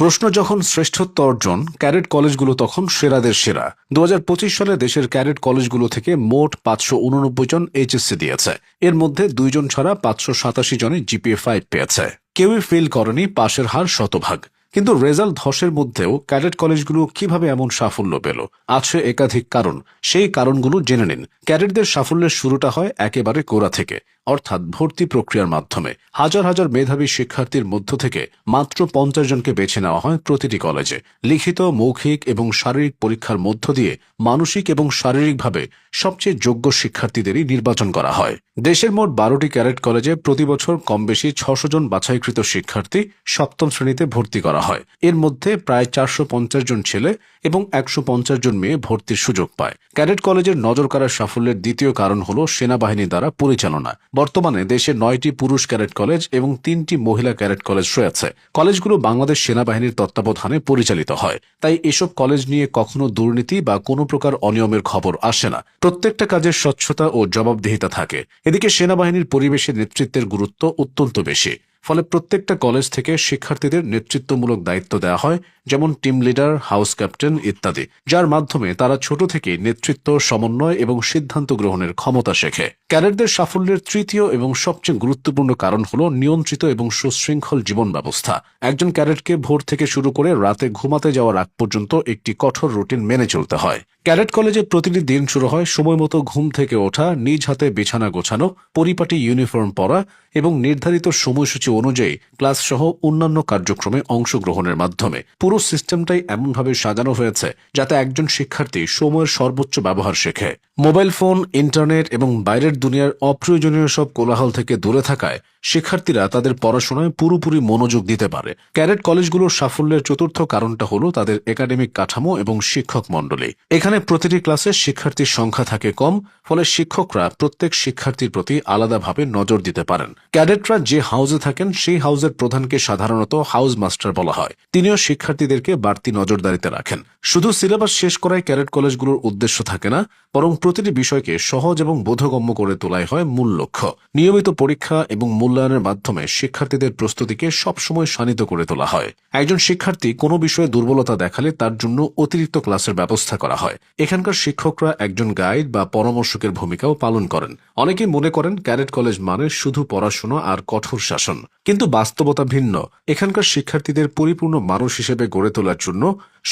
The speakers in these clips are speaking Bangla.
প্রশ্ন যখন শ্রেষ্ঠত্ব অর্জন, ক্যাডেট কলেজগুলো তখন সেরাদের সেরা। 2025 সালে দেশের ক্যাডেট কলেজগুলো থেকে মোট 589 জন এইচএসসি দিয়েছে। এর মধ্যে 2 জন ছাড়া 587 জনই জিপিএ 5 পেয়েছে। কেউই ফেল করেনি, পাশের হার শতভাগ। কিন্তু রেজাল্ট ধসের মধ্যেও ক্যাডেট কলেজগুলো কিভাবে এমন সাফল্য পেল? আছে একাধিক কারণ। সেই কারণগুলো জেনে নিন। ক্যাডেটদের সাফল্যের শুরুটা হয় একেবারে গোড়া থেকে, অর্থাৎ ভর্তি প্রক্রিয়ার মাধ্যমে। হাজার হাজার মেধাবী শিক্ষার্থীর মধ্য থেকে মাত্র 50 জনকে বেছে নেওয়া হয় প্রতিটি কলেজে। লিখিত, মৌখিক এবং শারীরিক পরীক্ষার মধ্য দিয়ে মানসিক এবং শারীরিকভাবে সবচেয়ে যোগ্য শিক্ষার্থীদেরই নির্বাচন করা হয়। দেশের মোট 12টি ক্যাডেট কলেজে প্রতি বছর কম বেশি 600 জন বাছাইকৃত শিক্ষার্থী সপ্তম শ্রেণীতে ভর্তি করা হয়। এর মধ্যে প্রায় 450 জন ছেলে এবং 150 জন মেয়ে ভর্তির সুযোগ পায়। ক্যাডেট কলেজের নজর কাড়া সাফল্যের দ্বিতীয় কারণ হল সেনাবাহিনী দ্বারা পরিচালনা। বর্তমানে দেশে 9টি পুরুষ ক্যাডেট কলেজ এবং 3টি মহিলা ক্যাডেট কলেজ রয়েছে। কলেজগুলো বাংলাদেশ সেনাবাহিনীর তত্ত্বাবধানে পরিচালিত হয়। তাই এসব কলেজ নিয়ে কখনো দুর্নীতি বা কোনো প্রকার অনিয়মের খবর আসে না। প্রত্যেকটা কাজের স্বচ্ছতা ও জবাবদিহিতা থাকে। এদিকে সেনাবাহিনীর পরিবেশে নেতৃত্বের গুরুত্ব অত্যন্ত বেশি। ফলে প্রত্যেকটা কলেজ থেকে শিক্ষার্থীদের নেতৃত্বমূলক দায়িত্ব দেওয়া হয়, যেমন টিম লিডার, হাউস ক্যাপ্টেন ইত্যাদি, যার মাধ্যমে তারা ছোট থেকে নেতৃত্ব, সমন্বয় এবং সিদ্ধান্ত গ্রহণের ক্ষমতা শেখে। ক্যাডেটদের সাফল্যের তৃতীয় এবং সবচেয়ে গুরুত্বপূর্ণ কারণ হল নিয়ন্ত্রিত এবং সুশৃঙ্খল জীবন ব্যবস্থা। একজন ক্যাডেটকে ভোর থেকে শুরু করে রাতে ঘুমাতে যাওয়ার আগ পর্যন্ত একটি কঠোর রুটিন মেনে চলতে হয়। ক্যাডেট কলেজে প্রতিটি দিন শুরু হয় সময় মতো ঘুম থেকে ওঠা, নিজ হাতে বিছানা গোছানো, পরিপাটি ইউনিফর্ম পরা এবং নির্ধারিত সময়সূচি অনুযায়ী ক্লাস সহ অন্যান্য কার্যক্রমে অংশগ্রহণের মাধ্যমে। পুরো সিস্টেমটাই এমনভাবে সাজানো হয়েছে যাতে একজন শিক্ষার্থী সময়ের সর্বোচ্চ ব্যবহার শেখে। মোবাইল ফোন, ইন্টারনেট এবং বাইরের দুনিয়ার অপ্রয়োজনীয় সব কোলাহল থেকে দূরে থাকায় শিক্ষার্থীরা তাদের পড়াশোনায় পুরোপুরি মনোযোগ দিতে পারে। ক্যাডেট কলেজগুলোর সাফল্যের চতুর্থ কারণটা হলো তাদের একাডেমিক কাঠামো এবং শিক্ষক মণ্ডলী। এখানে প্রতিটি ক্লাসে শিক্ষার্থীর সংখ্যা থাকে কম, ফলে শিক্ষকরা প্রত্যেক শিক্ষার্থীর প্রতি আলাদাভাবে নজর দিতে পারেন। ক্যাডেটরা যে হাউসে থাকেন সেই হাউসের প্রধানকে সাধারণত হাউস মাস্টার বলা হয়। তিনিও শিক্ষার্থীদেরকে বাড়তি নজরদারিতে রাখেন। শুধু সিলেবাস শেষ করাই ক্যাডেট কলেজগুলোর উদ্দেশ্য থাকে না, বরং প্রতিটি বিষয়কে সহজ এবং বোধগম্য করে তোলাই হয় মূল লক্ষ্য। নিয়মিত পরীক্ষা এবং মূল্যায়নের মাধ্যমে শিক্ষার্থীদের প্রস্তুতিকে সবসময় শানিত করে তোলা হয়। একজন শিক্ষার্থী কোনো বিষয়ে দুর্বলতা দেখালে তার জন্য অতিরিক্ত ক্লাসের ব্যবস্থা করা হয়। এখানকার শিক্ষকরা একজন গাইড বা পরামর্শকের ভূমিকাও পালন করেন। অনেকেই মনে করেন ক্যাডেট কলেজ মানে শুধু পড়াশোনা আর কঠোর শাসন, কিন্তু বাস্তবতা ভিন্ন। এখানকার শিক্ষার্থীদের পরিপূর্ণ মানুষ হিসেবে গড়ে তোলার জন্য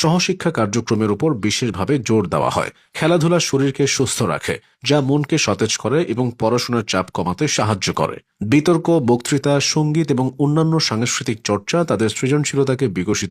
সহশিক্ষা কার্যক্রমের উপর বিশেষভাবে জোর দেওয়া হয়। খেলাধুলা শরীরকে সুস্থ রাখে, যা মনকে সতেজ করে এবং পড়াশোনার চাপ কমাতে সাহায্য করে। বিতর্ক, বক্তৃতা, সঙ্গীত এবং অন্যান্য সাংস্কৃতিক চর্চা তাদের সৃজনশীলতাকে বিকশিত